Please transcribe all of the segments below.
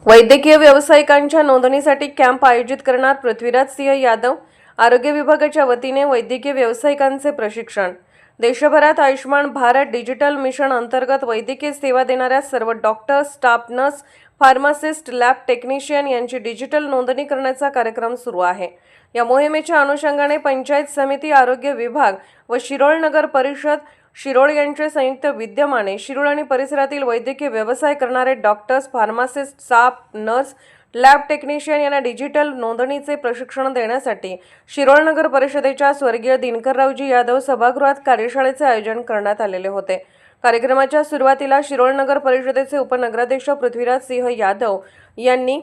वैद्यकीय व्यावसायिकांच्या नोंदणीसाठी कॅम्प आयोजित करणार पृथ्वीराज सिंह यादव। आरोग्य विभागाच्या वतीने वैद्यकीय व्यावसायिकांचे प्रशिक्षण। देशभरात आयुष्मान भारत डिजिटल मिशन अंतर्गत वैद्यकीय सेवा देणाऱ्या सर्व doctors, staff nurse, pharmacist, lab technician यांची डिजिटल नोंदणी करण्याचा कार्यक्रम सुरू आहे। या मोहिमेच्या अनुषंगाने पंचायत समिती, आरोग्य विभाग व शिरोळ नगर परिषद शिरोळ यांचे संयुक्त विद्यमाने शिरोळ आणि परिसरातील वैद्यकीय व्यवसाय करणारे doctors, pharmacist, staff nurse, lab technician यांना डिजिटल नोंदणीचे प्रशिक्षण देण्यासाठी शिरोळ नगर परिषदेच्या स्वर्गीय दिनकररावजी यादव सभागृहात कार्यशाळेचे आयोजन करण्यात आलेले होते। कार्यक्रमाच्या सुरुवातीला शिरोळ नगर परिषदेचे उपनगराध्यक्ष पृथ्वीराज सिंह यादव यांनी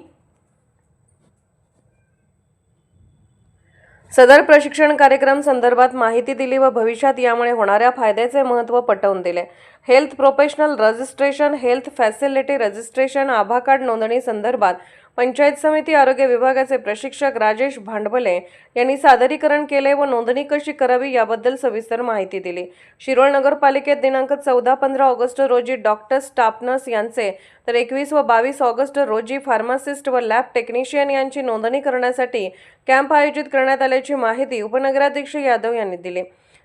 सदर प्रशिक्षण कार्यक्रम संदर्भात माहिती दिली व भविष्यात यामुळे होणाऱ्या फायद्याचे महत्त्व पटवून दिले। Health professional registration, health facility registration, आभा कार्ड नोंदणी संदर्भात पंचायत समिती आरोग्य विभागाचे प्रशिक्षक राजेश भांडवले यांनी सादरीकरण केले व नोंदणी कशी करावी याबद्दल सविस्तर माहिती दिली। शिरोळ नगरपालिकेत दिनांक 14-15 ऑगस्ट रोजी डॉक्टर, स्टाफ नर्स यांचे तर 21 व 22 ऑगस्ट रोजी फार्मासिस्ट व लॅब टेक्निशियन यांची नोंदणी करण्यासाठी कॅम्प आयोजित करण्यात आल्याची माहिती उपनगराध्यक्ष यादव यांनी दिली।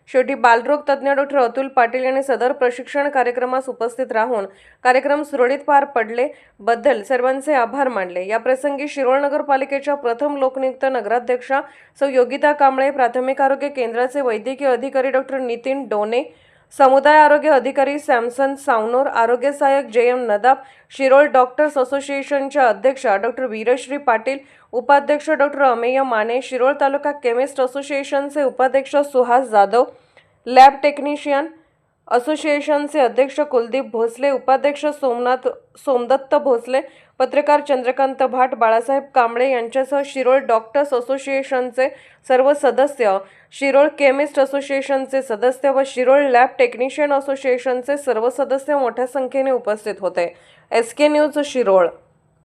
शेवटी बालरोग तज्ज्ञ डॉक्टर अतुल पाटील यांनी सदर प्रशिक्षण कार्यक्रमास उपस्थित राहून कार्यक्रम सुरळीत पार पडले बद्दल सर्वांचे आभार मानले। या प्रसंगी शिरोळ नगरपालिकेच्या प्रथम लोकनियुक्त नगराध्यक्षा सौ योगिता कांबळे, प्राथमिक आरोग्य केंद्राचे वैद्यकीय अधिकारी डॉक्टर नितीन डोने, समुदाय आरोग्य अधिकारी सॅमसन सावनोर, आरोग्य सहाय्यक JM नदाब, शिरोळ डॉक्टर्स असोसिएशनच्या अध्यक्षा डॉक्टर वीरश्री पाटील, उपाध्यक्ष डॉक्टर अमेय माने, शिरोळ तालुका केमिस्ट असोसिएशनचे उपाध्यक्ष सुहास जाधव, लॅब टेक्निशियन असोसिएशनचे अध्यक्ष कुलदीप भोसले, उपाध्यक्ष सोमदत्त भोसले, पत्रकार चंद्रकांत भाट, बाळासाहेब कांबळे यांच्यासह शिरोळ डॉक्टर्स असोसिएशनचे सर्व सदस्य, शिरोळ केमिस्ट असोसिएशनचे सदस्य व शिरोळ लॅब टेक्निशियन असोसिएशनचे सर्व सदस्य मोठ्या संख्येने उपस्थित होते। SK news Shirol.